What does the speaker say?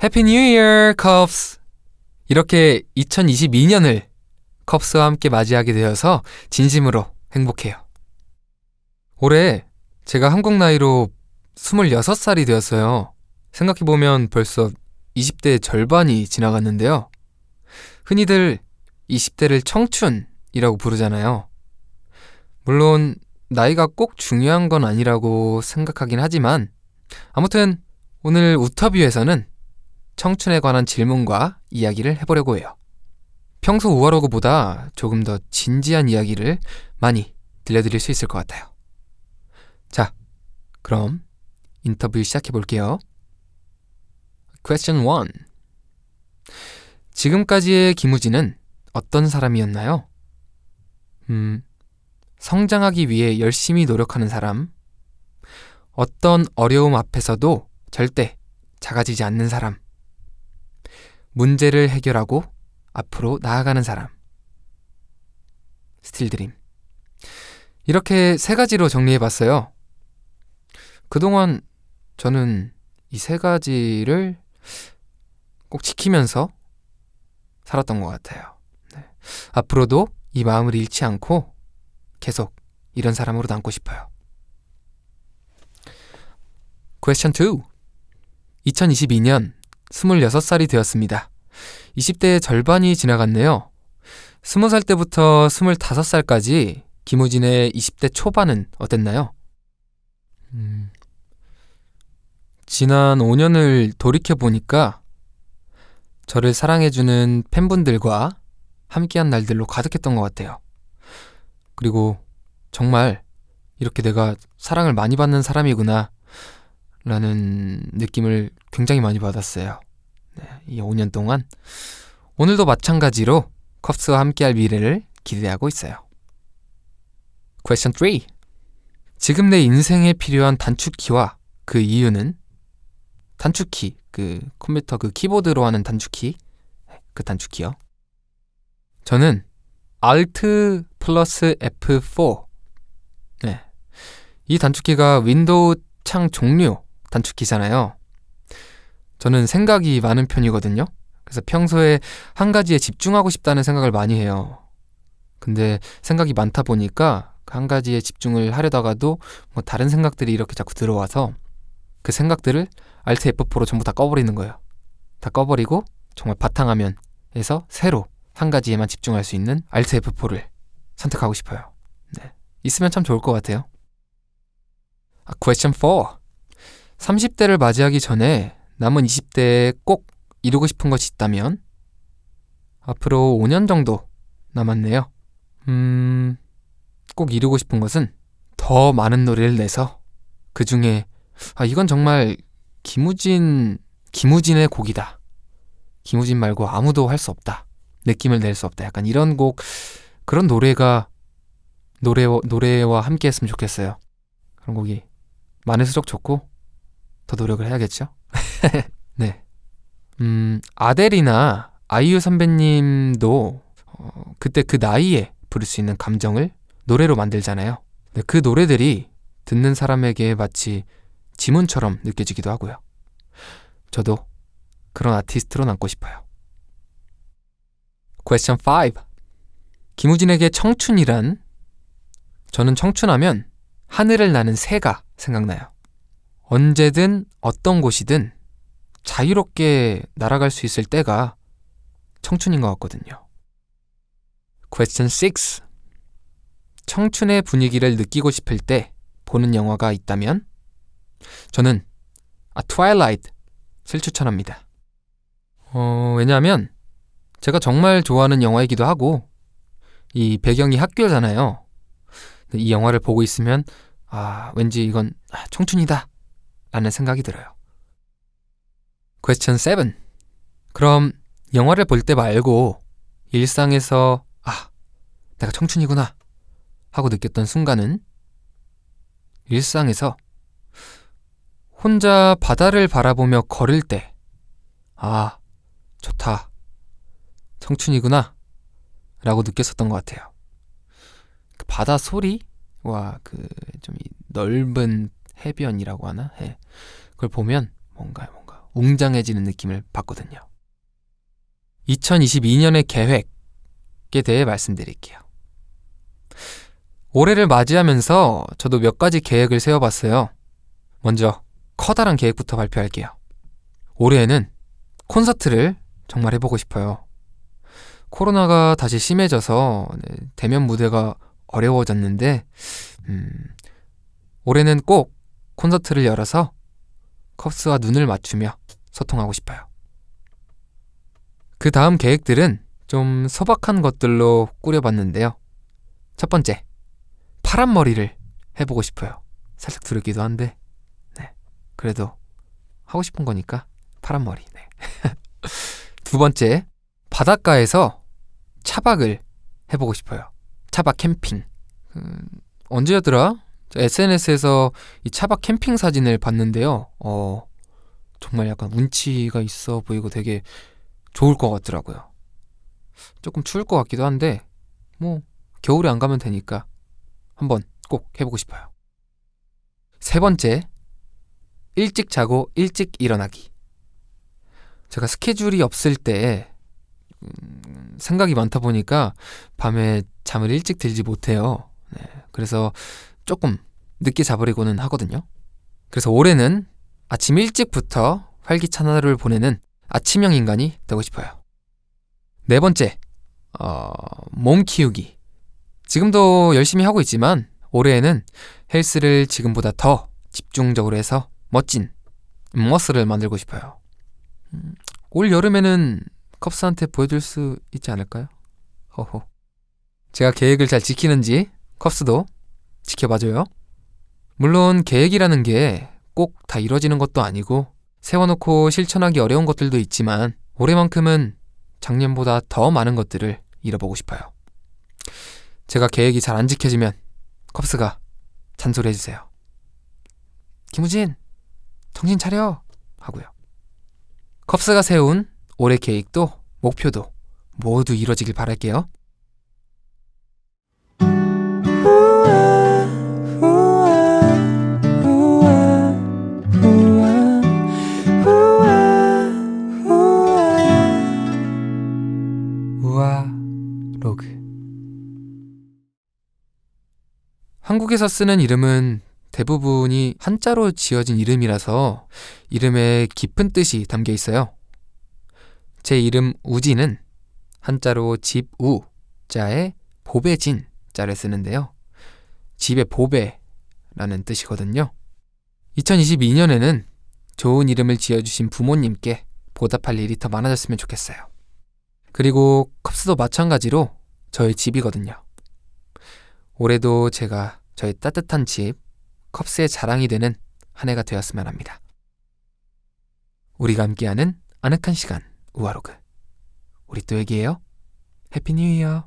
해피 뉴 이어 컵스! 이렇게 2022년을 컵스와 함께 맞이하게 되어서 진심으로 행복해요. 올해 제가 한국 나이로 26살이 되었어요. 생각해보면 벌써 20대의 절반이 지나갔는데요. 흔히들 20대를 청춘이라고 부르잖아요. 물론 나이가 꼭 중요한 건 아니라고 생각하긴 하지만 아무튼 오늘 우터뷰에서는 청춘에 관한 질문과 이야기를 해보려고 해요. 평소 우아로그보다 조금 더 진지한 이야기를 많이 들려드릴 수 있을 것 같아요. 자, 그럼 인터뷰 시작해볼게요. Question 1. 지금까지의 김우진은 어떤 사람이었나요? 성장하기 위해 열심히 노력하는 사람, 어떤 어려움 앞에서도 절대 작아지지 않는 사람, 문제를 해결하고 앞으로 나아가는 사람. 스틸드림. 이렇게 세 가지로 정리해봤어요. 그동안 저는 이 세 가지를 꼭 지키면서 살았던 것 같아요. 네. 앞으로도 이 마음을 잃지 않고 계속 이런 사람으로 남고 싶어요. Question 2. 2022년 26살이 되었습니다. 20대의 절반이 지나갔네요. 20살 때부터 25살까지 김우진의 20대 초반은 어땠나요? 지난 5년을 돌이켜보니까 저를 사랑해주는 팬분들과 함께한 날들로 가득했던 것 같아요. 그리고 정말 이렇게 내가 사랑을 많이 받는 사람이구나 라는 느낌을 굉장히 많이 받았어요. 네, 이 5년 동안 오늘도 마찬가지로 컵스와 함께할 미래를 기대하고 있어요. Question 3. 지금 내 인생에 필요한 단축키와 그 이유는? 단축키, 그 컴퓨터 그 키보드로 하는 단축키, 그 단축키요. 저는 Alt 플러스 F4. 네, 이 단축키가 윈도우 창 종류 단축키잖아요. 저는 생각이 많은 편이거든요. 그래서 평소에 한 가지에 집중하고 싶다는 생각을 많이 해요. 근데 생각이 많다 보니까 그 한 가지에 집중을 하려다가도 뭐 다른 생각들이 이렇게 자꾸 들어와서 그 생각들을 Alt F4로 전부 다 꺼버리는 거예요. 다 꺼버리고 정말 바탕화면에서 새로 한 가지에만 집중할 수 있는 Alt F4를 선택하고 싶어요. 네, 있으면 참 좋을 것 같아요. Question 4. 30대를 맞이하기 전에 남은 20대에 꼭 이루고 싶은 것이 있다면? 앞으로 5년 정도 남았네요. 꼭 이루고 싶은 것은 더 많은 노래를 내서 그 중에 이건 정말 김우진의 곡이다. 김우진 말고 아무도 할 수 없다. 느낌을 낼 수 없다. 약간 이런 곡, 그런 노래와 함께 했으면 좋겠어요. 그런 곡이 많을수록 좋고 더 노력을 해야겠죠? 네. 아델이나 아이유 선배님도 그때 그 나이에 부를 수 있는 감정을 노래로 만들잖아요. 네, 그 노래들이 듣는 사람에게 마치 지문처럼 느껴지기도 하고요. 저도 그런 아티스트로 남고 싶어요. Question 5. 김우진에게 청춘이란? 저는 청춘하면 하늘을 나는 새가 생각나요. 언제든 어떤 곳이든 자유롭게 날아갈 수 있을 때가 청춘인 것 같거든요. Question 6. 청춘의 분위기를 느끼고 싶을 때 보는 영화가 있다면? 저는 트와일라이트를 추천합니다. 왜냐하면 제가 정말 좋아하는 영화이기도 하고 이 배경이 학교잖아요. 이 영화를 보고 있으면 왠지 이건 청춘이다 라는 생각이 들어요. Question 7. 그럼 영화를 볼 때 말고 일상에서 내가 청춘이구나 하고 느꼈던 순간은? 일상에서 혼자 바다를 바라보며 걸을 때 좋다, 청춘이구나 라고 느꼈었던 것 같아요. 그 바다 소리와 그 좀 넓은 해변이라고 하나? 그걸 보면 뭔가 웅장해지는 느낌을 받거든요. 2022년의 계획에 대해 말씀드릴게요. 올해를 맞이하면서 저도 몇 가지 계획을 세워봤어요. 먼저 커다란 계획부터 발표할게요. 올해에는 콘서트를 정말 해보고 싶어요. 코로나가 다시 심해져서 대면 무대가 어려워졌는데 올해는 꼭 콘서트를 열어서 컵스와 눈을 맞추며 소통하고 싶어요. 그 다음 계획들은 좀 소박한 것들로 꾸려봤는데요. 첫 번째, 파란 머리를 해보고 싶어요. 살짝 두렵기도 한데 그래도 하고 싶은 거니까 파란 머리. 두 번째, 바닷가에서 차박을 해보고 싶어요. 차박 캠핑. 언제였더라? SNS에서 이 차박 캠핑 사진을 봤는데요. 정말 약간 운치가 있어 보이고 되게 좋을 것 같더라고요. 조금 추울 것 같기도 한데 겨울에 안 가면 되니까 한번 꼭 해보고 싶어요. 세 번째, 일찍 자고 일찍 일어나기. 제가 스케줄이 없을 때 생각이 많다 보니까 밤에 잠을 일찍 들지 못해요. 그래서 조금 늦게 자버리고는 하거든요. 그래서 올해는 아침 일찍부터 활기찬 하루를 보내는 아침형 인간이 되고 싶어요. 네 번째, 몸 키우기. 지금도 열심히 하고 있지만 올해에는 헬스를 지금보다 더 집중적으로 해서 멋진 머슬을 만들고 싶어요. 올 여름에는 컵스한테 보여줄 수 있지 않을까요? 허허. 제가 계획을 잘 지키는지 컵스도 지켜봐줘요. 물론 계획이라는 게 꼭 다 이루어지는 것도 아니고 세워놓고 실천하기 어려운 것들도 있지만 올해만큼은 작년보다 더 많은 것들을 이뤄보고 싶어요. 제가 계획이 잘 안 지켜지면 컵스가 잔소리해주세요. 김우진, 정신 차려! 하고요. 컵스가 세운 올해 계획도 목표도 모두 이루어지길 바랄게요. 우아로그. 한국에서 쓰는 이름은 대부분이 한자로 지어진 이름이라서 이름에 깊은 뜻이 담겨 있어요. 제 이름 우진은 한자로 집우 자에 보배진 자를 쓰는데요. 집의 보배라는 뜻이거든요. 2022년에는 좋은 이름을 지어주신 부모님께 보답할 일이 더 많아졌으면 좋겠어요. 그리고 컵스도 마찬가지로 저의 집이거든요. 올해도 제가 저의 따뜻한 집, 컵스의 자랑이 되는 한 해가 되었으면 합니다. 우리가 함께하는 아늑한 시간, 우아로그. 우리 또 얘기해요. 해피 뉴 이어.